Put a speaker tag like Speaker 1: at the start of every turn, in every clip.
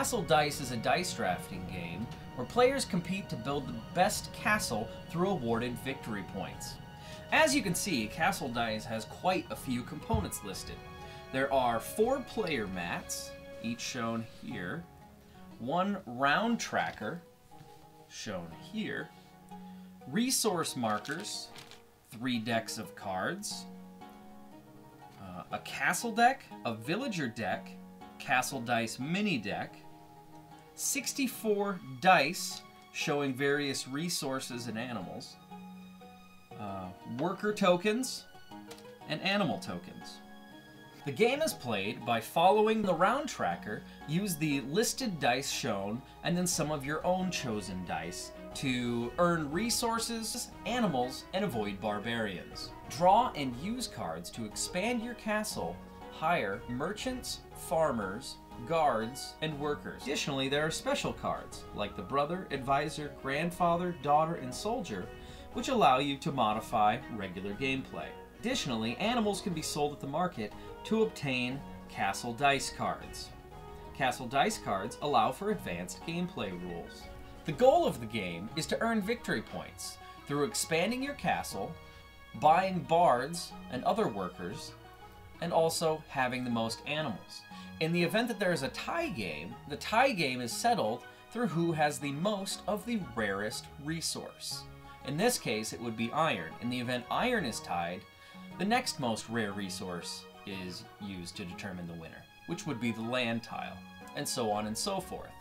Speaker 1: Castle Dice is a dice drafting game where players compete to build the best castle through awarded victory points. As you can see, Castle Dice has quite a few components listed. There are 4 player mats, each shown here, 1 round tracker, shown here, resource markers, 3 decks of cards, a castle deck, a villager deck, Castle Dice mini deck, 64 dice showing various resources and animals, worker tokens, and animal tokens. The game is played by following the round tracker. Use the listed dice shown and then some of your own chosen dice to earn resources, animals, and avoid barbarians. Draw and use cards to expand your castle, hire merchants, farmers, guards, and workers. Additionally, there are special cards like the brother, advisor, grandfather, daughter, and soldier, which allow you to modify regular gameplay. Additionally, animals can be sold at the market to obtain Castle Dice cards. Castle Dice cards allow for advanced gameplay rules. The goal of the game is to earn victory points through expanding your castle, buying bards and other workers, and also having the most animals. In the event that there is a tie game, the tie game is settled through who has the most of the rarest resource. In this case, it would be iron. In the event iron is tied, the next most rare resource is used to determine the winner, which would be the land tile, and so on and so forth,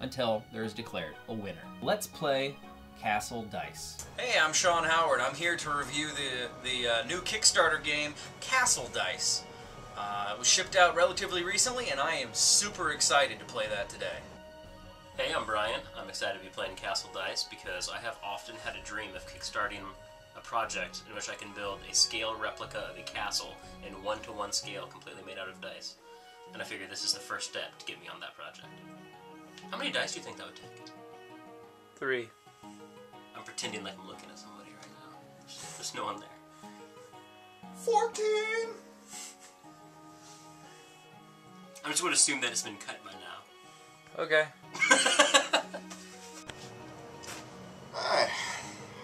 Speaker 1: until there is declared a winner. Let's play Castle Dice. Hey, I'm Sean Howard. I'm here to review the new Kickstarter game, Castle Dice. It was shipped out relatively recently, and I am super excited to play that today.
Speaker 2: Hey, I'm Brian. I'm excited to be playing Castle Dice because I have often had a dream of kickstarting a project in which I can build a scale replica of a castle in 1-to-1 scale completely made out of dice. And I figured this is the first step to get me on that project. How many dice do you think that would take?
Speaker 3: 3.
Speaker 2: I'm pretending like I'm looking at somebody right now. There's no one there.
Speaker 3: 14!
Speaker 2: I'm just going to assume that it's been cut by now.
Speaker 3: Okay.
Speaker 4: Hi.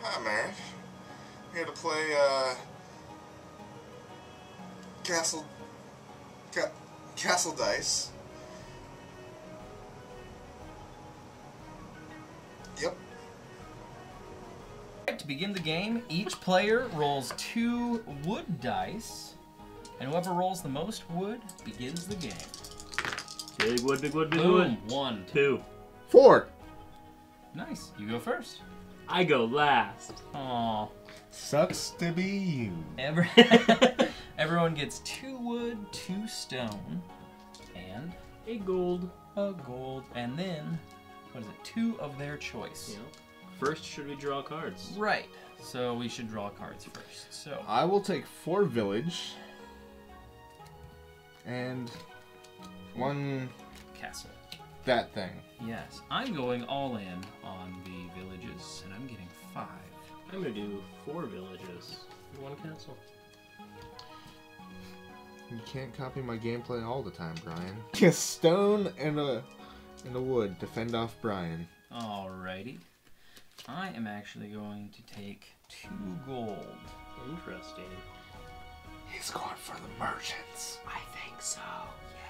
Speaker 4: Hi, Mary. Here to play, Castle Dice. Yep.
Speaker 1: To begin the game, each player rolls 2 wood dice, and whoever rolls the most wood begins the game.
Speaker 2: Big wood, big wood, big
Speaker 1: Boom.
Speaker 2: wood.
Speaker 1: 1.
Speaker 2: 2.
Speaker 4: 4.
Speaker 1: Nice. You go first.
Speaker 2: I go last.
Speaker 1: Aww.
Speaker 4: Sucks to be you.
Speaker 1: Everyone gets 2 wood, 2 stone, and
Speaker 2: A gold.
Speaker 1: a gold, and then, what is it, 2 of their choice.
Speaker 2: Yeah. First, should we draw cards?
Speaker 1: Right. So we should draw cards first. So
Speaker 4: I will take 4 village and 1
Speaker 1: castle.
Speaker 4: that thing.
Speaker 1: Yes. I'm going all in on the villages, and I'm getting 5.
Speaker 2: I'm going to do 4 villages and 1 castle.
Speaker 4: You can't copy my gameplay all the time, Brian. A stone and a wood to fend off Brian.
Speaker 1: Alrighty. I am actually going to take 2 gold.
Speaker 2: Interesting.
Speaker 4: He's going for the merchants.
Speaker 2: I think so, yeah.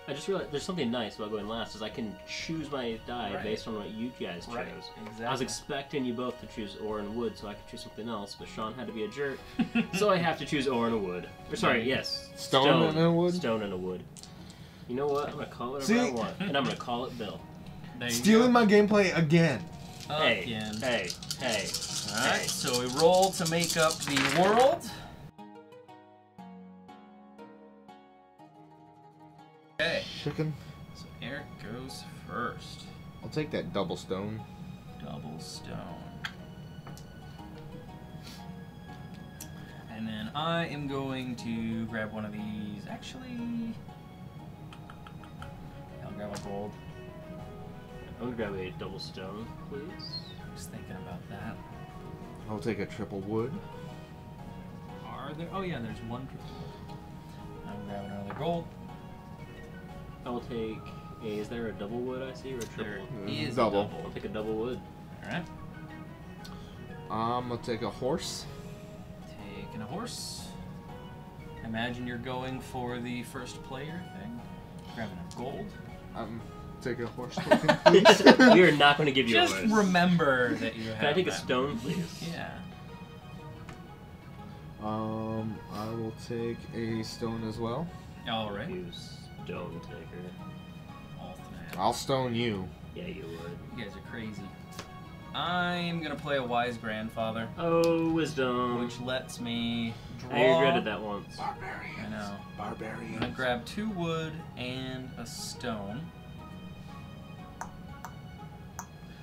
Speaker 2: I just realized there's something nice about going last, is I can choose my die based on what you guys chose.
Speaker 1: Right, exactly.
Speaker 2: I was expecting you both to choose ore and wood so I could choose something else, but Sean had to be a jerk, so I have to choose ore and a wood. Or sorry, yes.
Speaker 4: Stone and a wood?
Speaker 2: Stone and a wood. You know what? I'm going to call it whatever I want, and I'm going to call it Bill.
Speaker 4: Stealing my gameplay again.
Speaker 2: Hey,
Speaker 1: Again.
Speaker 2: hey.
Speaker 1: Alright, so we roll to make up the world. Okay.
Speaker 4: Chicken.
Speaker 1: So Eric goes first.
Speaker 4: I'll take that double stone.
Speaker 1: Double stone. And then I am going to grab one of these. Actually, I'll grab a gold.
Speaker 2: I'm going to grab a double stone, please.
Speaker 1: Just thinking about that.
Speaker 4: I'll take a triple wood.
Speaker 1: Are there? Oh yeah, there's 1 triple. I'm grabbing another gold.
Speaker 2: I will take Hey, is there a double wood I see or a triple?
Speaker 1: There is
Speaker 4: Double.
Speaker 1: a double.
Speaker 2: I'll take a double wood.
Speaker 1: Alright.
Speaker 4: I'm gonna take a horse.
Speaker 1: Taking a horse. Imagine you're going for the first player thing. Grabbing a gold.
Speaker 4: Take a horse token, please.
Speaker 2: We are not going to give you
Speaker 1: Just
Speaker 2: a horse.
Speaker 1: remember that you have.
Speaker 2: Can I take a
Speaker 1: that.
Speaker 2: stone, please?
Speaker 1: Yeah.
Speaker 4: I will take a stone as well.
Speaker 1: Alright.
Speaker 2: You stone taker.
Speaker 1: All three.
Speaker 4: I'll stone you.
Speaker 2: Yeah, you would.
Speaker 1: You guys are crazy. I'm gonna play a wise grandfather,
Speaker 2: Oh, wisdom.
Speaker 1: which lets me draw.
Speaker 2: I regretted that once.
Speaker 4: Barbarians.
Speaker 1: I know.
Speaker 4: Barbarians.
Speaker 1: I'm gonna grab 2 wood and a stone.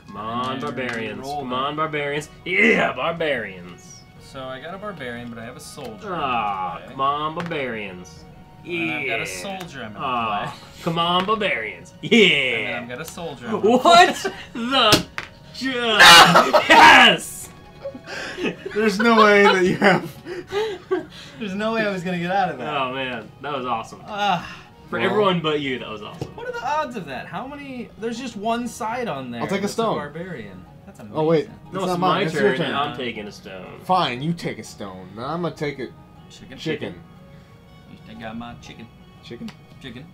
Speaker 2: Come on,
Speaker 1: And
Speaker 2: barbarians.
Speaker 1: roll
Speaker 2: Come
Speaker 1: them.
Speaker 2: on, barbarians. Yeah, barbarians.
Speaker 1: So I got a barbarian, but I have a soldier.
Speaker 2: Ah,
Speaker 1: Okay.
Speaker 2: come on, barbarians. Yeah.
Speaker 1: And I've got a soldier I'm gonna
Speaker 2: Ah,
Speaker 1: play.
Speaker 2: come on, barbarians.
Speaker 1: And then
Speaker 2: Yeah.
Speaker 1: I've got a soldier. I'm gonna
Speaker 2: What the? Yes.
Speaker 4: There's no way that you have.
Speaker 1: There's no way I was gonna get out of that.
Speaker 2: Oh man, that was awesome. For
Speaker 4: Well-
Speaker 2: everyone but you, that was awesome.
Speaker 1: What are the odds of that? How many? There's just one side on there.
Speaker 4: I'll take a
Speaker 1: that's
Speaker 4: stone.
Speaker 1: barbarian. That's amazing.
Speaker 4: Oh wait,
Speaker 2: No,
Speaker 4: it's
Speaker 2: it's
Speaker 4: not
Speaker 2: my
Speaker 4: mine. It's your
Speaker 2: turn,
Speaker 4: turn.
Speaker 2: and I'm taking a stone.
Speaker 4: Fine, you take a stone. Then I'm gonna take a
Speaker 1: Chicken.
Speaker 4: chicken.
Speaker 1: I got my chicken.
Speaker 4: Chicken.
Speaker 1: Chicken.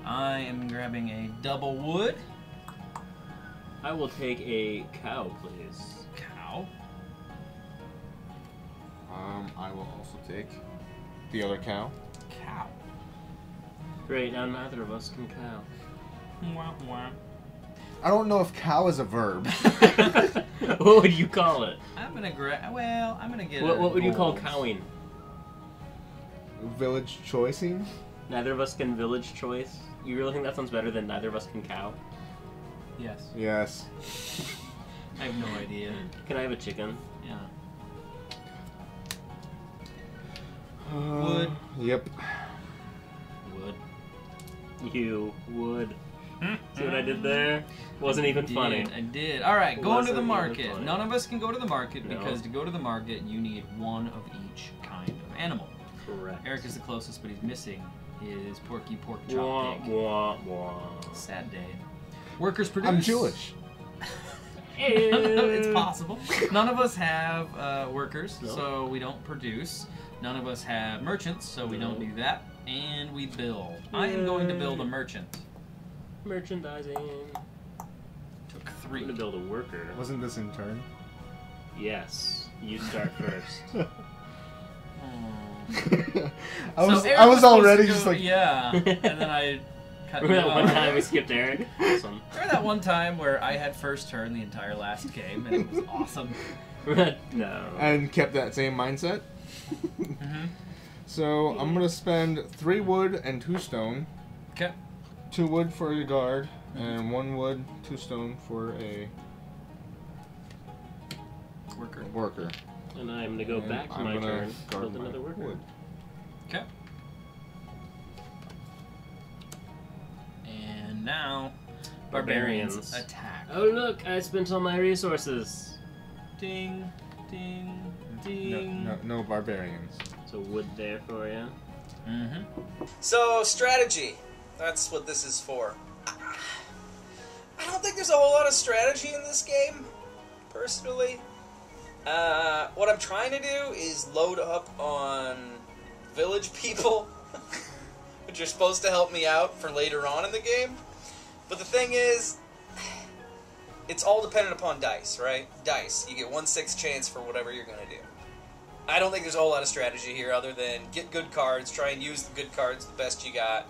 Speaker 1: I am grabbing a double wood.
Speaker 2: I will take a cow, please.
Speaker 1: Cow.
Speaker 4: I will also take the other cow.
Speaker 1: Cow.
Speaker 2: Great, now neither of us can cow.
Speaker 1: Wah, wah.
Speaker 4: I don't know if cow is a verb.
Speaker 2: What would you call it?
Speaker 1: I'm gonna grab. Well, I'm gonna get.
Speaker 2: What would you call
Speaker 1: gold.
Speaker 2: cowing?
Speaker 4: Village choicing.
Speaker 2: Neither of us can village choice. You really think that sounds better than neither of us can cow?
Speaker 1: Yes.
Speaker 4: Yes.
Speaker 1: I have no idea.
Speaker 2: Can I have a chicken?
Speaker 1: Yeah.
Speaker 4: Wood. Yep.
Speaker 1: Wood.
Speaker 2: You would. See what I did there? Wasn't even funny.
Speaker 1: I did. All right, going to the
Speaker 2: Wasn't even
Speaker 1: market.
Speaker 2: funny.
Speaker 1: None of us can go to the market
Speaker 2: No.
Speaker 1: because to go to the market, you need one of each kind of animal.
Speaker 2: Correct.
Speaker 1: Eric is the closest, but he's missing his porky pork
Speaker 2: Wah,
Speaker 1: chop pig.
Speaker 2: wah, wah.
Speaker 1: Sad day. Workers produce.
Speaker 4: I'm Jewish.
Speaker 1: It's possible. None of us have workers,
Speaker 2: No.
Speaker 1: so we don't produce. None of us have merchants, so we don't
Speaker 2: No.
Speaker 1: do that. And we build. I am going to build a merchant.
Speaker 2: Merchandising.
Speaker 1: Took
Speaker 2: I'm
Speaker 1: 3.
Speaker 2: gonna build a worker.
Speaker 4: Wasn't this in turn?
Speaker 2: Yes. You start first.
Speaker 4: I was
Speaker 1: Eric
Speaker 4: I was
Speaker 1: supposed
Speaker 4: already
Speaker 1: to go-
Speaker 4: just like
Speaker 1: yeah, and then I cut you
Speaker 2: Remember that one
Speaker 1: off.
Speaker 2: time we skipped Eric? Awesome.
Speaker 1: Remember that one time where I had first turn the entire last game and it was awesome?
Speaker 2: No.
Speaker 4: and kept that same mindset. So I'm gonna spend 3 wood and 2 stone.
Speaker 1: Okay.
Speaker 4: 2 wood for a guard and 1 wood, 2 stone for a
Speaker 1: Worker.
Speaker 4: worker.
Speaker 2: And I'm gonna go
Speaker 4: And
Speaker 2: back to
Speaker 4: I'm
Speaker 2: my
Speaker 4: gonna
Speaker 2: turn.
Speaker 4: guard
Speaker 2: Build
Speaker 4: my
Speaker 2: another worker.
Speaker 4: wood.
Speaker 1: Okay. And now, barbarians
Speaker 2: Barbarians.
Speaker 1: attack.
Speaker 2: Oh look, I spent all my resources.
Speaker 1: Ding, ding, ding.
Speaker 4: No barbarians.
Speaker 2: So wood there for you.
Speaker 1: Mm-hmm.
Speaker 5: So, strategy. That's what this is for. I don't think there's a whole lot of strategy in this game, personally. What I'm trying to do is load up on village people, which are supposed to help me out for later on in the game. But the thing is, it's all dependent upon dice, right? Dice. You get 1/6 chance for whatever you're going to do. I don't think there's a whole lot of strategy here other than get good cards, try and use the good cards the best you got,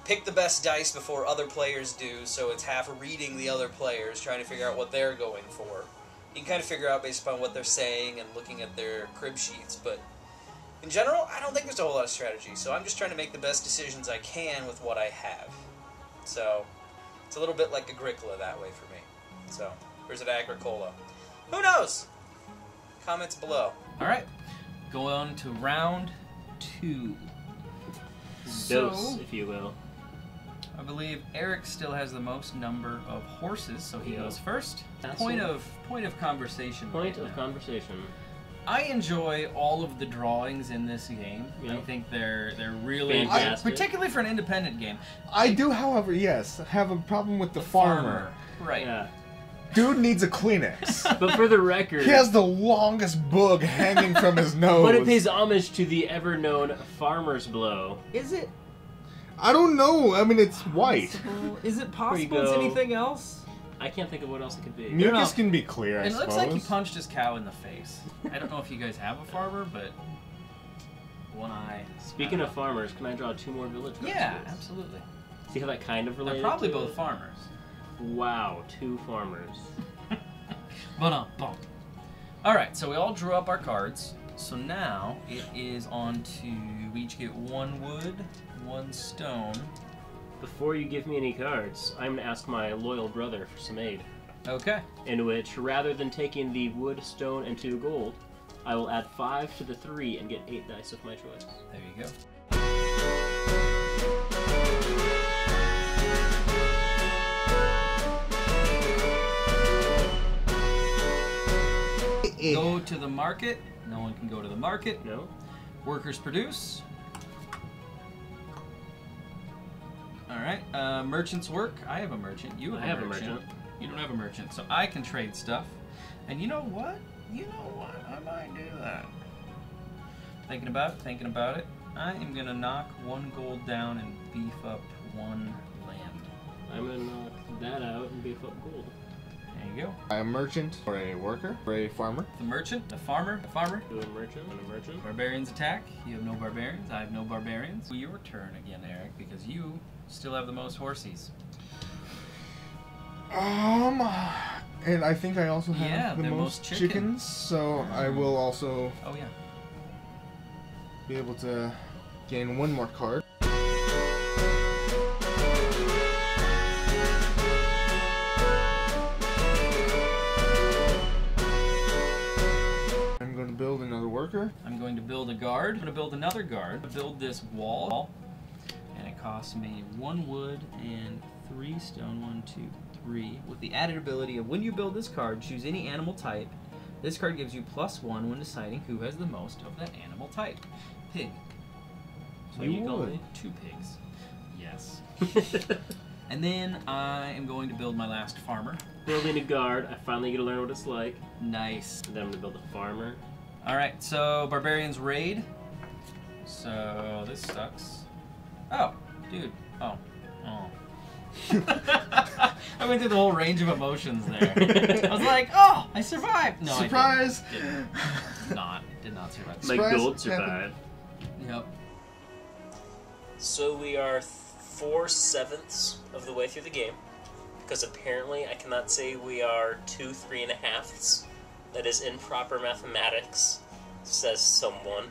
Speaker 5: pick the best dice before other players do, so it's half reading the other players, trying to figure out what they're going for. You can kind of figure out based upon what they're saying and looking at their crib sheets, but in general, I don't think there's a whole lot of strategy, so I'm just trying to make the best decisions I can with what I have. So, it's a little bit like Agricola that way for me. So, or is it Agricola? Who knows? Comments below.
Speaker 1: All right. Go on to round 2.
Speaker 2: Dose, if you will.
Speaker 1: I believe Eric still has the most number of horses, so he
Speaker 2: Yeah.
Speaker 1: goes first.
Speaker 2: That's
Speaker 1: Point
Speaker 2: it.
Speaker 1: of conversation.
Speaker 2: Point
Speaker 1: right
Speaker 2: of
Speaker 1: now.
Speaker 2: conversation.
Speaker 1: I enjoy all of the drawings in this game. I think they're really
Speaker 2: Fantastic.
Speaker 1: particularly for an independent game.
Speaker 4: I do, however, yes, have a problem with the farmer.
Speaker 1: Right.
Speaker 2: Yeah.
Speaker 4: Dude needs a Kleenex.
Speaker 2: But for the record,
Speaker 4: He has the longest boog hanging from his nose.
Speaker 2: but it pays homage to the ever-known farmer's blow.
Speaker 1: Is it
Speaker 4: I don't know. I mean, it's white.
Speaker 1: possible? Is it
Speaker 2: you
Speaker 1: possible it's
Speaker 2: go.
Speaker 1: anything else?
Speaker 2: I can't think of what else it could be.
Speaker 4: Mucus
Speaker 1: know.
Speaker 4: can be clear, I
Speaker 1: It
Speaker 4: suppose.
Speaker 1: looks like he punched his cow in the face. I don't know if you guys have a farmer, but one eye.
Speaker 2: Speaking of farmers, can I draw 2 more village cards?
Speaker 1: Yeah,
Speaker 2: please?
Speaker 1: absolutely.
Speaker 2: See how that kind of related
Speaker 1: They're probably
Speaker 2: to
Speaker 1: both
Speaker 2: it?
Speaker 1: farmers.
Speaker 2: Wow, 2 farmers.
Speaker 1: Bum. All right, so we all drew up our cards. So now it is on to we each get 1 wood, 1 stone.
Speaker 2: Before you give me any cards, I'm going to ask my loyal brother for some aid.
Speaker 1: Okay.
Speaker 2: In which, rather than taking the wood, stone, and 2 gold, I will add 5 to the 3 and get 8 dice of my choice.
Speaker 1: There you go. Go to the market. No one can go to the market.
Speaker 2: No?
Speaker 1: Workers produce. All right. Merchants work. I have a merchant. You have
Speaker 2: I have a merchant.
Speaker 1: You don't have a merchant, so I can trade stuff. And you know what? I might do that. Thinking about it. I am gonna knock 1 gold down and beef up 1 land.
Speaker 2: I'm going to knock that out and beef up gold.
Speaker 1: There you go.
Speaker 4: A merchant, or a worker, or a farmer.
Speaker 1: The merchant, the farmer.
Speaker 2: Do a merchant and a merchant.
Speaker 1: Barbarians attack. You have no barbarians. I have no barbarians. Your turn again, Eric, because you still have the most horsies.
Speaker 4: And I think I also have
Speaker 1: Yeah,
Speaker 4: the
Speaker 1: the
Speaker 4: most
Speaker 1: most
Speaker 4: chickens, so I will also
Speaker 1: Oh yeah.
Speaker 4: be able to gain 1 more card. I'm going to build another worker.
Speaker 1: I'm going to build a guard. I'm going to build another guard. To build this wall, and it costs me 1 wood and 3 stone. 1, 2, 3. With the added ability of when you build this card, choose any animal type. This card gives you +1 when deciding who has the most of that animal type. Pig. So
Speaker 4: You
Speaker 1: you go
Speaker 4: would.
Speaker 1: 2 pigs. Yes. And then I am going to build my last farmer.
Speaker 2: Building a guard, I finally get to learn what it's like.
Speaker 1: Nice.
Speaker 2: And then I'm going to build a farmer.
Speaker 1: Alright, so barbarians raid. So this sucks. Oh, dude. Oh. I went through the whole range of emotions there. I was like, oh, I survived. No,
Speaker 4: Surprise!
Speaker 1: I didn't. Did not survive.
Speaker 2: My
Speaker 4: Surprise
Speaker 2: gold
Speaker 4: happened.
Speaker 2: survived.
Speaker 1: Yep.
Speaker 5: So we are 4/7 of the way through the game, because apparently I cannot say we are 2 3.5. That is improper mathematics, says someone.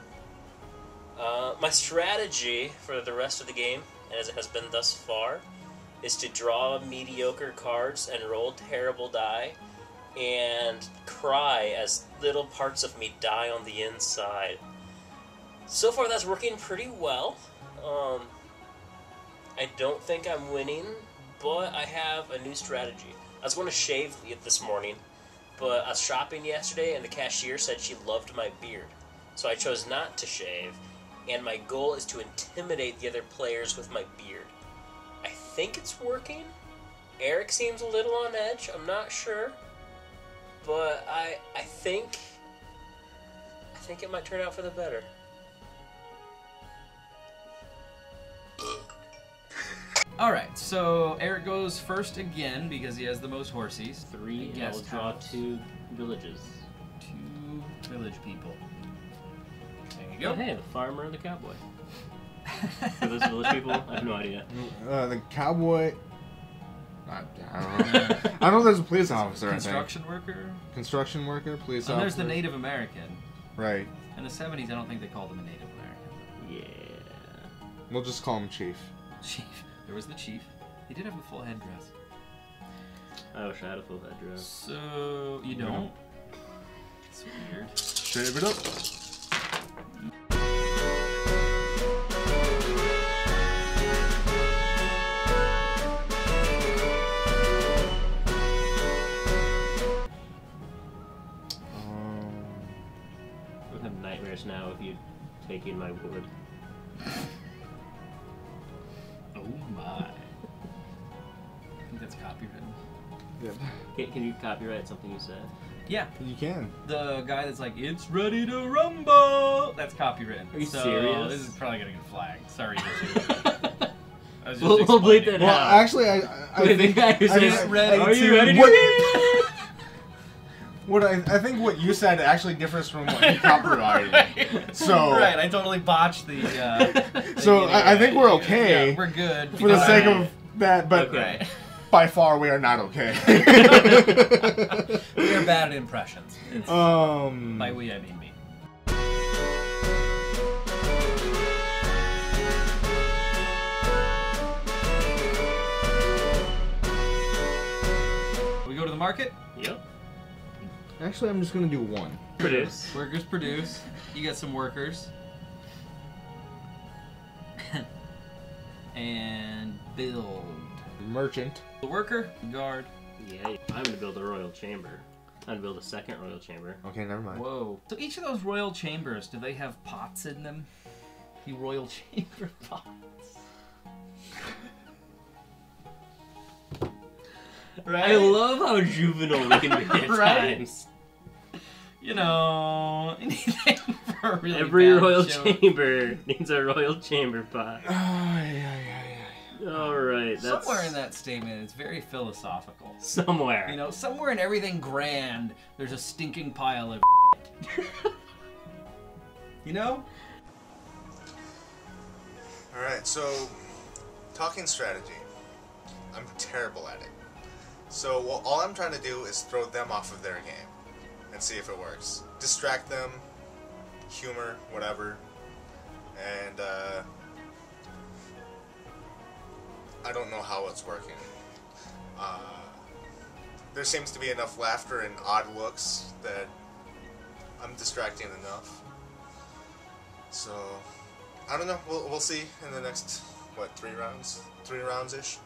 Speaker 5: My strategy for the rest of the game, as it has been thus far, is to draw mediocre cards and roll terrible die, and cry as little parts of me die on the inside. So far that's working pretty well. I don't think I'm winning, but I have a new strategy. I was going to shave it this morning, but I was shopping yesterday and the cashier said she loved my beard. So I chose not to shave, and my goal is to intimidate the other players with my beard. I think it's working. Eric seems a little on edge, I'm not sure. But I think it might turn out for the better.
Speaker 1: Alright, so Eric goes first again because he has the most horsies.
Speaker 2: 3, and I will
Speaker 1: Guest
Speaker 2: draw
Speaker 1: house.
Speaker 2: 2 villages.
Speaker 1: 2 village people. There you
Speaker 2: Oh,
Speaker 1: go.
Speaker 2: hey, the farmer and the cowboy. For those village people, I have no idea.
Speaker 4: The cowboy. I don't know. I know there's a police officer.
Speaker 1: Construction worker.
Speaker 4: Construction worker, police
Speaker 1: And
Speaker 4: officer.
Speaker 1: there's the Native American.
Speaker 4: Right.
Speaker 1: In the 70s, I don't think they called him a Native American.
Speaker 2: Yeah.
Speaker 4: We'll just call him Chief.
Speaker 1: Chief. There was the chief. He did have a full headdress.
Speaker 2: I wish I had a full headdress.
Speaker 1: So you don't? It's weird.
Speaker 4: Shave it up.
Speaker 2: nightmares now of you taking my wood.
Speaker 1: Oh my. I think that's copywritten.
Speaker 4: Yeah.
Speaker 2: Can you copyright something you said?
Speaker 1: Yeah.
Speaker 4: You can.
Speaker 1: The guy that's like, it's ready to rumble! That's copywritten.
Speaker 2: Are you
Speaker 1: so
Speaker 2: serious?
Speaker 1: This is probably gonna get flagged. Sorry, YouTube. I was just
Speaker 2: We'll bleep
Speaker 1: explaining.
Speaker 2: that
Speaker 4: Well,
Speaker 2: out.
Speaker 4: actually, I
Speaker 2: Wait, the guy who
Speaker 4: I
Speaker 2: says,
Speaker 4: just
Speaker 1: ready
Speaker 2: "Are you
Speaker 1: to-
Speaker 2: ready to
Speaker 4: What- What I think what you said actually differs from what you copyrighted.
Speaker 1: Right.
Speaker 4: So
Speaker 1: Right, I totally botched the.
Speaker 4: So I think we're okay.
Speaker 1: Yeah, we're good.
Speaker 4: for the sake
Speaker 2: Alright.
Speaker 4: of that, but
Speaker 2: Okay.
Speaker 4: by far we are not okay.
Speaker 1: We are bad at impressions. It's, by we, I mean me. We go to the market.
Speaker 2: Yep.
Speaker 4: Actually, I'm just gonna do one.
Speaker 2: Produce.
Speaker 1: Workers produce. You got some workers. And build.
Speaker 4: Merchant.
Speaker 1: The worker, guard.
Speaker 2: Yeah, I'm gonna build a royal chamber. I'm gonna build a second royal chamber.
Speaker 4: Okay, never mind.
Speaker 1: Whoa. So each of those royal chambers, do they have pots in them? The royal chamber pots. Right?
Speaker 2: I love how juvenile we can be at
Speaker 1: Right?
Speaker 2: times.
Speaker 1: You know, anything for a really
Speaker 2: Every
Speaker 1: bad
Speaker 2: royal
Speaker 1: joke.
Speaker 2: chamber needs a royal chamber pot.
Speaker 4: Yeah.
Speaker 2: Alright, that's...
Speaker 1: Somewhere in that statement, it's very philosophical.
Speaker 2: Somewhere.
Speaker 1: You know, somewhere in everything grand, there's a stinking pile of You know?
Speaker 6: Alright, so talking strategy. I'm terrible at it. So all I'm trying to do is throw them off of their game and see if it works. Distract them, humor, whatever, and I don't know how it's working. There seems to be enough laughter and odd looks that I'm distracting enough. So I don't know. We'll see in the next three rounds-ish.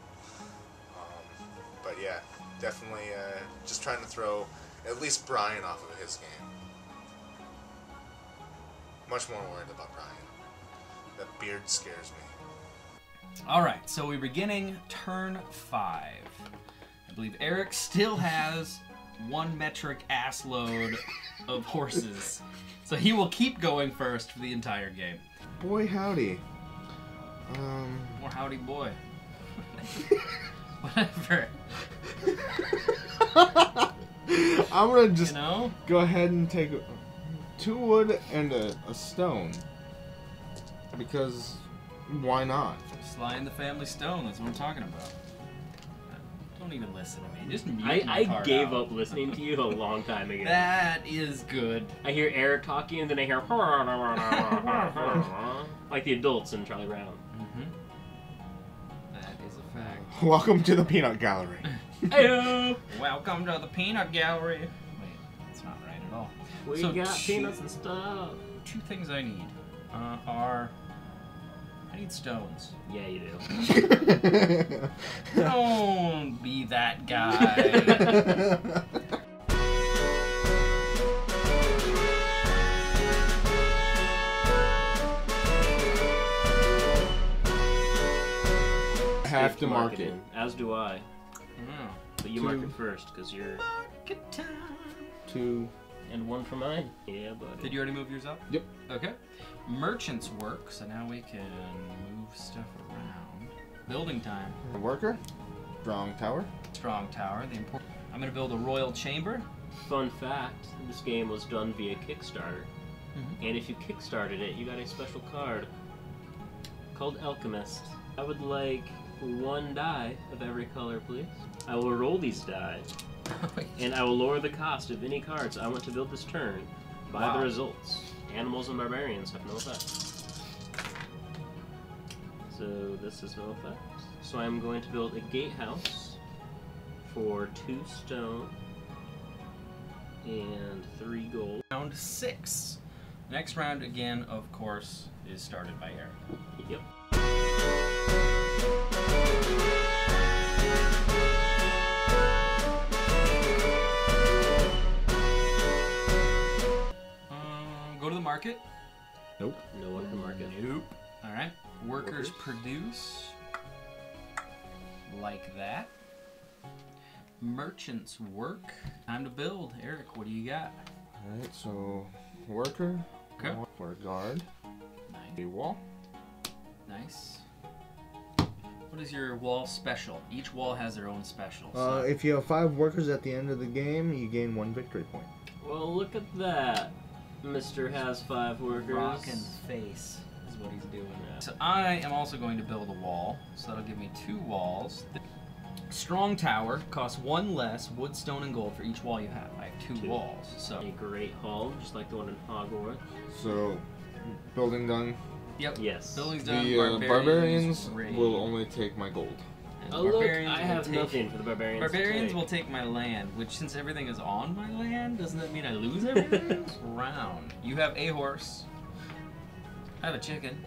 Speaker 6: But yeah, definitely just trying to throw at least Brian off of his game. Much more worried about Brian. That beard scares me.
Speaker 1: Alright, so we're beginning turn 5. I believe Eric still has 1 metric ass load of horses. So he will keep going first for the entire game.
Speaker 4: Boy, howdy.
Speaker 1: Or howdy boy. Whatever.
Speaker 4: I'm gonna just
Speaker 1: You know?
Speaker 4: go ahead and take 2 wood and a stone. Because why not?
Speaker 1: Sly in the family stone, that's what I'm talking about. Don't even listen to me. Just mute my
Speaker 2: I
Speaker 1: card
Speaker 2: gave
Speaker 1: out.
Speaker 2: up listening to you a long time ago.
Speaker 1: That is good.
Speaker 2: I hear Eric talking and then I hear like the adults in Charlie Brown.
Speaker 1: That is a fact.
Speaker 4: Welcome to the peanut gallery.
Speaker 2: Heyo!
Speaker 1: Welcome to the peanut gallery. Wait, that's not right at all.
Speaker 2: We
Speaker 1: So
Speaker 2: got
Speaker 1: two-
Speaker 2: peanuts and stuff.
Speaker 1: 2 things I need are... I need stones.
Speaker 2: Yeah, you do.
Speaker 1: Don't be that guy.
Speaker 4: I have to mark it.
Speaker 2: As do I.
Speaker 1: Oh.
Speaker 2: But you
Speaker 4: 2.
Speaker 2: mark it first, because you're...
Speaker 1: Market time.
Speaker 4: 2.
Speaker 2: And 1 for mine. Yeah, buddy.
Speaker 1: Did you already move yours up?
Speaker 4: Yep.
Speaker 1: Okay. Merchants work, so now we can move stuff around. Building time.
Speaker 4: A worker. Strong tower.
Speaker 1: Strong tower. The important. I'm gonna build a royal chamber.
Speaker 2: Fun fact, this game was done via Kickstarter. And if you kickstarted it, you got a special card called Alchemist. I would like 1 die of every color, please. I will roll these die, and I will lower the cost of any cards I want to build this turn by
Speaker 1: Wow.
Speaker 2: the results. Animals and barbarians have no effect. So this is no effect. So I'm going to build a gatehouse for 2 stone and 3 gold.
Speaker 1: Round 6. Next round again, of course, is started by Eric.
Speaker 2: Yep.
Speaker 1: Go go to the market?
Speaker 4: Nope.
Speaker 2: No one can market.
Speaker 1: Nope. All right. Workers produce. Like that. Merchants work. Time to build. Eric, what do you got?
Speaker 4: Alright, so worker.
Speaker 1: Okay.
Speaker 4: For a guard.
Speaker 1: Nice.
Speaker 4: A wall.
Speaker 1: Nice. What is your wall special? Each wall has their own special. So.
Speaker 4: If you have 5 workers at the end of the game, you gain 1 victory point.
Speaker 2: Well, look at that. Mr. has 5 workers.
Speaker 1: Rockin' face is what he's doing. So I am also going to build a wall. So that'll give me 2 walls. Strong tower costs 1 less wood, stone, and gold for each wall you have. I have 2 walls. So
Speaker 2: A great hall, just like the one in Hogwarts.
Speaker 4: So, building done.
Speaker 1: yep.
Speaker 2: Yes.
Speaker 1: Building's done.
Speaker 4: The barbarians
Speaker 1: raid.
Speaker 4: will only take my gold.
Speaker 1: And
Speaker 2: Oh look,
Speaker 1: barbarians
Speaker 2: I
Speaker 1: will
Speaker 2: have
Speaker 1: take-
Speaker 2: nothing for the barbarians.
Speaker 1: Barbarians
Speaker 2: to
Speaker 1: will
Speaker 2: take.
Speaker 1: take my land, which since everything is on my land, doesn't that mean I lose everything? Round. You have a horse. I have a chicken.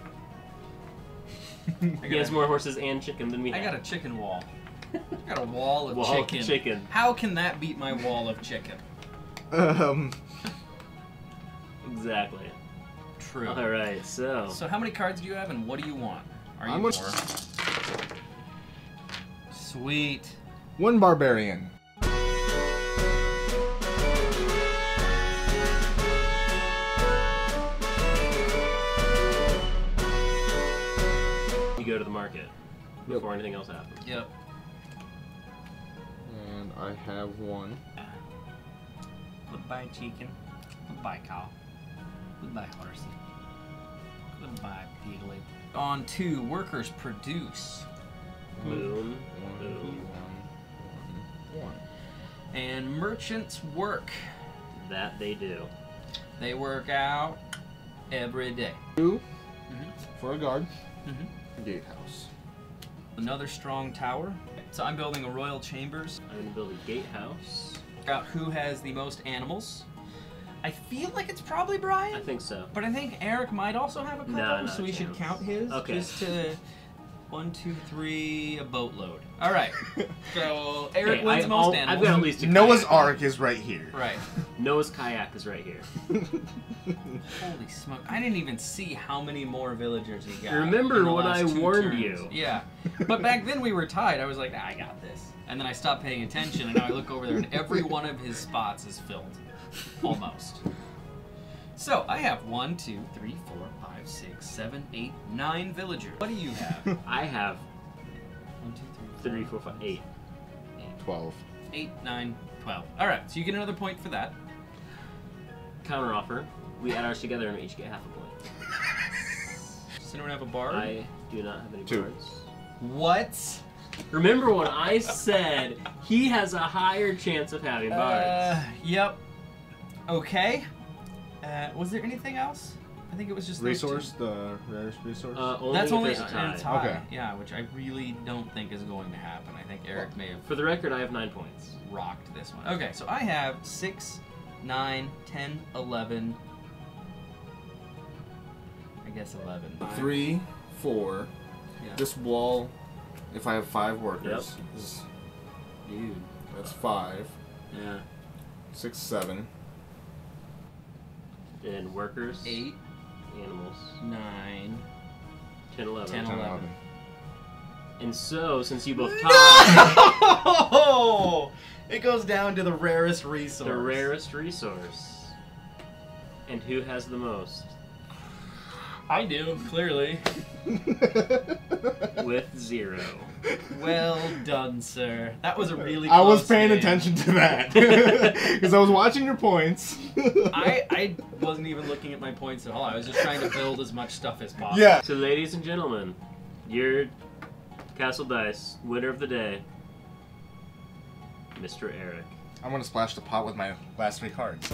Speaker 2: He has more horses and chicken than we
Speaker 1: I
Speaker 2: have.
Speaker 1: got a chicken wall. I got a wall of
Speaker 2: Wall of
Speaker 1: chicken.
Speaker 2: chicken.
Speaker 1: How can that beat my wall of chicken?
Speaker 2: Exactly.
Speaker 1: True.
Speaker 2: Alright, so.
Speaker 1: So how many cards do you have and what do you want? Are you
Speaker 4: I'm
Speaker 1: more?
Speaker 4: a-
Speaker 1: Sweet.
Speaker 4: 1 barbarian.
Speaker 2: You go to the market before anything else happens.
Speaker 1: Yep.
Speaker 4: And I have 1.
Speaker 1: Goodbye, chicken. Goodbye, cow. Goodbye, horsey. Goodbye, piglet. On to workers produce.
Speaker 2: Boom.
Speaker 4: 1,
Speaker 2: Boom.
Speaker 4: 1, 1.
Speaker 1: And merchants work.
Speaker 2: That they do.
Speaker 1: They work out every day.
Speaker 4: 2
Speaker 1: Mhm.
Speaker 4: for a guard.
Speaker 1: Mhm.
Speaker 4: Gatehouse.
Speaker 1: Another strong tower. So I'm building a royal chambers.
Speaker 2: I'm gonna build a gatehouse.
Speaker 1: Out who has the most animals. I feel like it's probably Brian.
Speaker 2: I think so.
Speaker 1: But I think Eric might also have a couple,
Speaker 2: No,
Speaker 1: so we should
Speaker 2: chance.
Speaker 1: count his.
Speaker 2: Okay.
Speaker 1: Just to 1, 2, 3, a boatload. All right. So Eric
Speaker 2: Hey,
Speaker 1: wins most
Speaker 2: I've
Speaker 1: animals.
Speaker 2: got at least a
Speaker 6: Noah's
Speaker 2: kayak.
Speaker 6: Ark is right here.
Speaker 1: Right.
Speaker 2: Noah's kayak is right here.
Speaker 1: Holy smoke! I didn't even see how many more villagers he got.
Speaker 2: Remember
Speaker 1: in the
Speaker 2: when
Speaker 1: last
Speaker 2: I
Speaker 1: 2
Speaker 2: warned
Speaker 1: turns.
Speaker 2: you.
Speaker 1: Yeah. But back then we were tied. I was like, I got this. And then I stopped paying attention, and now I look over there, and every one of his spots is filled. Almost. So I have 1, 2, 3, 4, 5, 6, 7, 8, 9 villagers. What do you have?
Speaker 2: I have
Speaker 1: 1, 2,
Speaker 2: 3, 4, 5, 8.
Speaker 4: 12.
Speaker 1: 8, 9, 12. All right, so you get another point for that.
Speaker 2: Counter offer. We add ours together and we each get half a point.
Speaker 1: Does anyone have a bard?
Speaker 2: I do not have any
Speaker 4: 2.
Speaker 2: bards.
Speaker 1: What?
Speaker 2: Remember when I said he has a higher chance of having bards?
Speaker 1: Yep. Okay. Was there anything else? I think it was just those two.
Speaker 4: Resource, the rarest resource.
Speaker 2: Only
Speaker 1: That's
Speaker 2: if
Speaker 1: only
Speaker 2: there's a
Speaker 1: in
Speaker 2: tie.
Speaker 1: tie.
Speaker 4: Okay.
Speaker 1: Yeah, which I really don't think is going to happen. I think Eric may have
Speaker 2: For the record, I have 9 points.
Speaker 1: rocked this one. Okay, so I have 6, 9, 10, 11. I guess 11.
Speaker 4: 3, 4.
Speaker 1: Yeah.
Speaker 4: This wall, if I have 5 workers, is,
Speaker 1: Dude.
Speaker 4: that's 5.
Speaker 2: Yeah.
Speaker 4: 6, 7.
Speaker 2: And workers,
Speaker 1: 8,
Speaker 2: animals,
Speaker 1: 9,
Speaker 2: 10, 11.
Speaker 1: 10, 11.
Speaker 2: And so, since you both tied,
Speaker 1: No! It goes down to the rarest resource.
Speaker 2: the rarest resource. And who has the most?
Speaker 1: I do, clearly.
Speaker 2: With 0.
Speaker 1: Well done, sir. That was a really
Speaker 4: I was
Speaker 1: close
Speaker 4: paying
Speaker 1: game.
Speaker 4: attention to that. Because I was watching your points.
Speaker 1: I wasn't even looking at my points at all. I was just trying to build as much stuff as possible.
Speaker 4: Yeah.
Speaker 2: So, ladies and gentlemen, your Castle Dice winner of the day, Mr. Eric.
Speaker 6: I'm gonna splash the pot with my last 3 cards.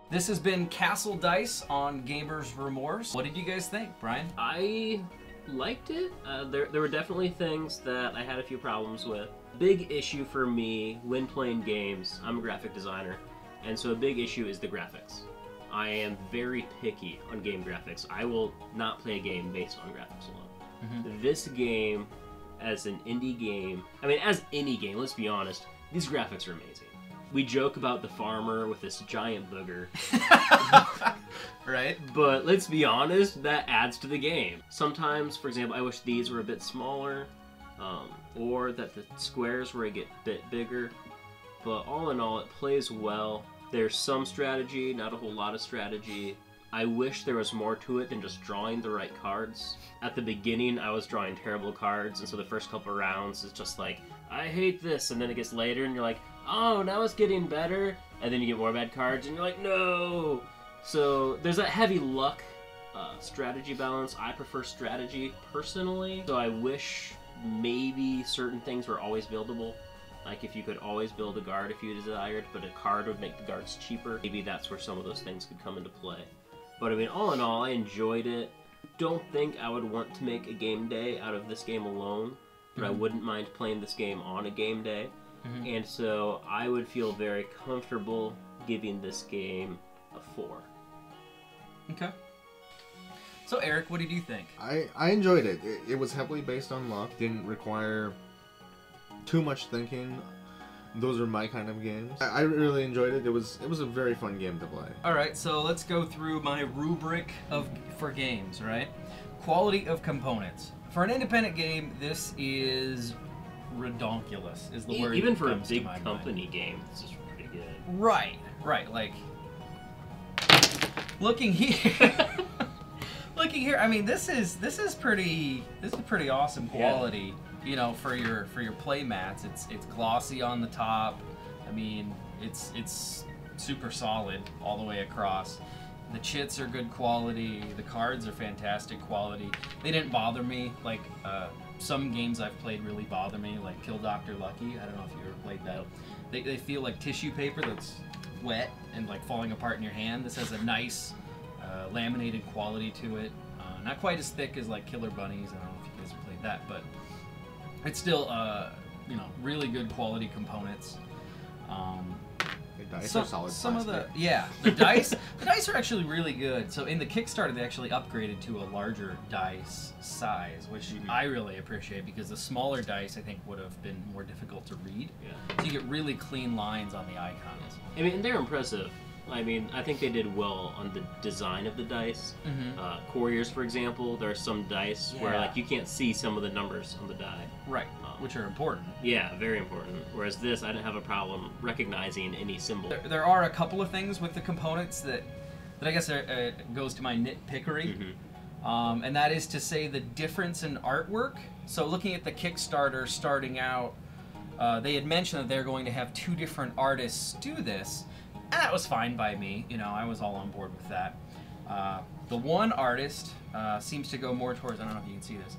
Speaker 1: This has been Castle Dice on Gamers Remorse. What did you guys think, Brian?
Speaker 2: I liked it. There were definitely things that I had a few problems with. Big issue for me when playing games, I'm a graphic designer, and so a big issue is the graphics. I am very picky on game graphics. I will not play a game based on graphics alone. This game, as an indie game, I mean, as any game, let's be honest, these graphics are amazing. We joke about the farmer with this giant booger.
Speaker 1: Right?
Speaker 2: But let's be honest, that adds to the game. Sometimes, for example, I wish these were a bit smaller, or that the squares were a bit bigger. But all in all, it plays well. There's some strategy, not a whole lot of strategy. I wish there was more to it than just drawing the right cards. At the beginning, I was drawing terrible cards, and so the first couple rounds is just like, I hate this, and then it gets later, and you're like, oh, now it's getting better, and then you get more bad cards, and you're like, no! So there's that heavy luck strategy balance. I prefer strategy, personally, so I wish maybe certain things were always buildable. Like if you could always build a guard if you desired, but a card would make the guards cheaper. Maybe that's where some of those things could come into play. But I mean, all in all, I enjoyed it. Don't think I would want to make a game day out of this game alone, but I wouldn't mind playing this game on a game day. And so I would feel very comfortable giving this game a 4.
Speaker 1: Okay. So Eric, what did you think?
Speaker 4: I enjoyed it. It was heavily based on luck. Didn't require too much thinking. Those are my kind of games. I really enjoyed it. It was a very fun game to play.
Speaker 1: All right, so let's go through my rubric for games, right? Quality of components. For an independent game, this is redonkulous, is the word.
Speaker 2: Even
Speaker 1: that
Speaker 2: for a
Speaker 1: comes to
Speaker 2: big
Speaker 1: my
Speaker 2: company
Speaker 1: mind.
Speaker 2: game, this is pretty good.
Speaker 1: Right. Like, looking here, I mean, this is pretty awesome quality. You know, for your play mats, it's glossy on the top. I mean, it's super solid all the way across. The chits are good quality. The cards are fantastic quality. They didn't bother me like some games I've played really bother me, like Kill Dr. Lucky. I don't know if you ever played that. They feel like tissue paper that's wet and like falling apart in your hand. This has a nice laminated quality to it. Not quite as thick as like Killer Bunnies. I don't know if you guys have played that, but it's still, you know, really good quality components.
Speaker 4: The dice are solid.
Speaker 1: Some of
Speaker 4: plastic.
Speaker 1: the dice are actually really good. So in the Kickstarter, they actually upgraded to a larger dice size, which I really appreciate because the smaller dice I think would have been more difficult to read. So you get really clean lines on the icons.
Speaker 2: I mean, and they're impressive. I mean, I think they did well on the design of the dice. Couriers, for example, there are some dice where like you can't see some of the numbers on the die.
Speaker 1: Right, which are important.
Speaker 2: Yeah, very important. Whereas this, I didn't have a problem recognizing any symbol.
Speaker 1: There are a couple of things with the components that I guess goes to my nitpickery. And that is to say the difference in artwork. So looking at the Kickstarter starting out, they had mentioned that they're going to have 2 different artists do this. And that was fine by me. You know, I was all on board with that. The one artist seems to go more towards, I don't know if you can see this,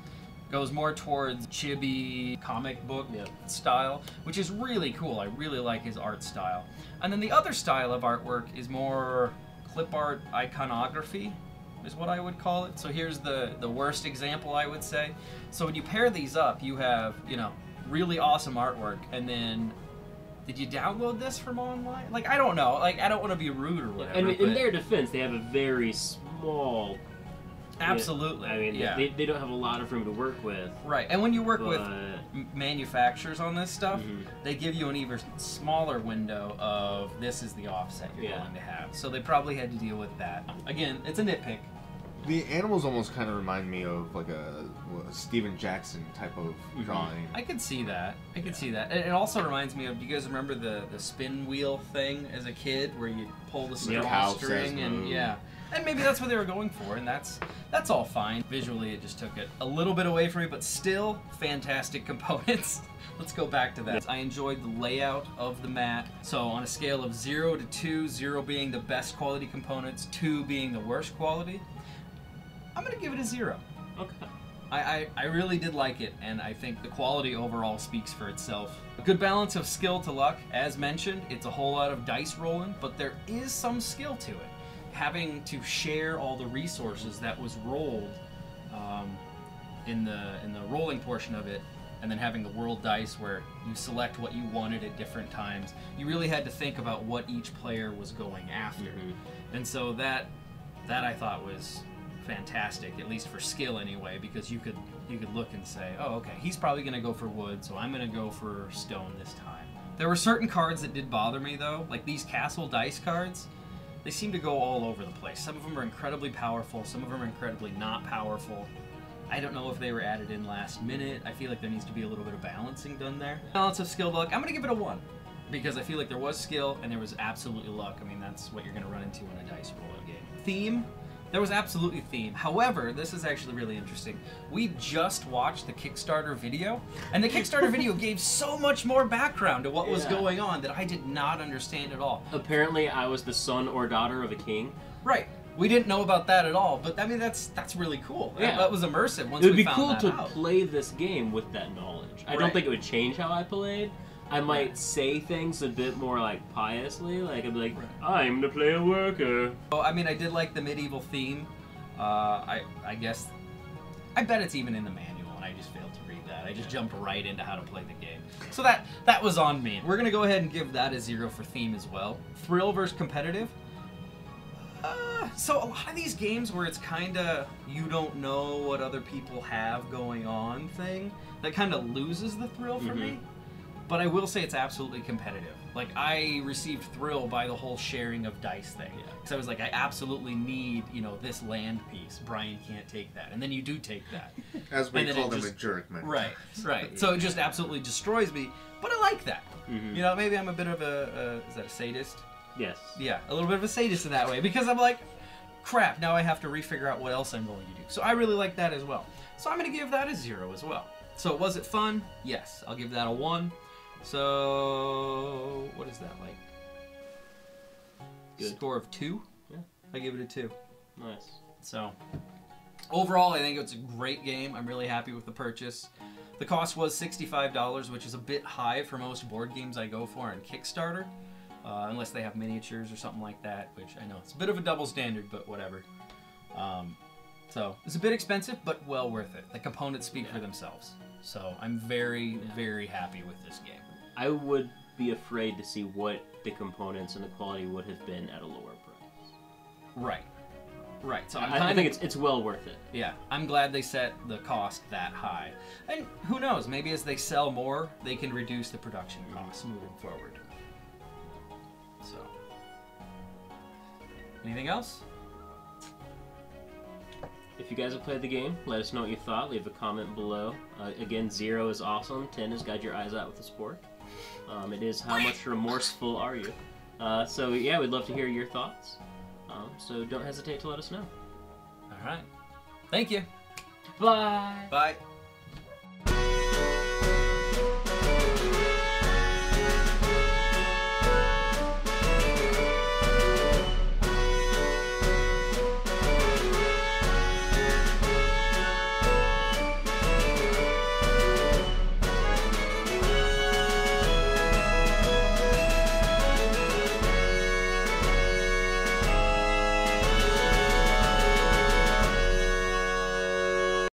Speaker 1: goes more towards chibi comic book style, which is really cool. I really like his art style. And then the other style of artwork is more clip art iconography, is what I would call it. So here's the worst example, I would say. So when you pair these up, you have, you know, really awesome artwork, and then did you download this from online? Like, I don't know. Like, I don't want to be rude or whatever.
Speaker 2: And in their defense, they have a very small...
Speaker 1: Absolutely.
Speaker 2: I mean, they don't have a lot of room to work with.
Speaker 1: Right. And when you work with manufacturers on this stuff, they give you an even smaller window of this is the offset you're going to have. So they probably had to deal with that. Again, it's a nitpick.
Speaker 4: The animals almost kind of remind me of like a Steven Jackson type of drawing.
Speaker 1: I could see that. I could see that. And it also reminds me of, do you guys remember the spin wheel thing as a kid where you pull the string and and maybe that's what they were going for, and that's all fine. Visually, it just took it a little bit away from me, but still fantastic components. Let's go back to that. I enjoyed the layout of the mat. So on a scale of 0 to 2, 0 being the best quality components, 2 being the worst quality, I'm gonna give it a 0.
Speaker 2: Okay.
Speaker 1: I really did like it, and I think the quality overall speaks for itself. A good balance of skill to luck. As mentioned, it's a whole lot of dice rolling, but there is some skill to it. Having to share all the resources that was rolled in the rolling portion of it and then having the world dice where you select what you wanted at different times. You really had to think about what each player was going after. And so that I thought was fantastic, at least for skill anyway, because you could look and say, oh, okay, he's probably going to go for wood, so I'm going to go for stone this time. There were certain cards that did bother me, though, like these castle dice cards. They seem to go all over the place. Some of them are incredibly powerful, some of them are incredibly not powerful. I don't know if they were added in last minute. I feel like there needs to be a little bit of balancing done there. Balance of skill, luck, I'm going to give it a 1. Because I feel like there was skill and there was absolutely luck. I mean, that's what you're going to run into in a dice roll game. Theme, there was absolutely theme. However, this is actually really interesting. We just watched the Kickstarter video, and the Kickstarter video gave so much more background to what was going on that I did not understand at all.
Speaker 2: Apparently, I was the son or daughter of a king.
Speaker 1: Right. We didn't know about that at all, but I mean, that's really cool.
Speaker 2: Yeah.
Speaker 1: That was immersive once
Speaker 2: It would
Speaker 1: we
Speaker 2: be
Speaker 1: found
Speaker 2: cool
Speaker 1: that
Speaker 2: to
Speaker 1: out.
Speaker 2: play this game with that knowledge. I don't think it would change how I played. I might say things a bit more like piously, like I'd be like, I'm the player worker.
Speaker 1: Oh, I mean, I did like the medieval theme. I guess, I bet it's even in the manual, and I just failed to read that. I just jumped right into how to play the game. So that was on me. We're gonna go ahead and give that a 0 for theme as well. Thrill versus competitive. So a lot of these games where it's kinda you don't know what other people have going on thing, that kinda loses the thrill for me. But I will say it's absolutely competitive. Like, I received thrill by the whole sharing of dice thing. Because I was like, I absolutely need, you know, this land piece. Brian can't take that. And then you do take that.
Speaker 4: As we call them a jerk, man.
Speaker 1: Right, right. So it just absolutely destroys me. But I like that. You know, maybe I'm a bit of is that a sadist?
Speaker 2: Yes.
Speaker 1: Yeah, a little bit of a sadist in that way. Because I'm like, crap, now I have to refigure out what else I'm going to do. So I really like that as well. So I'm going to give that a 0 as well. So was it fun? Yes. I'll give that a 1. So, what is that, like? Good. Score of 2?
Speaker 2: Yeah.
Speaker 1: I give it a 2.
Speaker 2: Nice.
Speaker 1: So, overall, I think it's a great game. I'm really happy with the purchase. The cost was $65, which is a bit high for most board games I go for on Kickstarter. Unless they have miniatures or something like that, which I know it's a bit of a double standard, but whatever. So, it's a bit expensive, but well worth it. The components speak for themselves. So, I'm very, very happy with this game.
Speaker 2: I would be afraid to see what the components and the quality would have been at a lower price.
Speaker 1: Right. Right. So
Speaker 2: I think it's well worth it.
Speaker 1: Yeah. I'm glad they set the cost that high. And who knows, maybe as they sell more, they can reduce the production costs moving forward. So. Anything else?
Speaker 2: If you guys have played the game, let us know what you thought. Leave a comment below. Again, 0 is awesome. 10 is guide your eyes out with the sport. It is how much remorseful are you. So yeah, we'd love to hear your thoughts. So don't hesitate to let us know.
Speaker 1: All right. Thank you.
Speaker 2: Bye.
Speaker 1: Bye.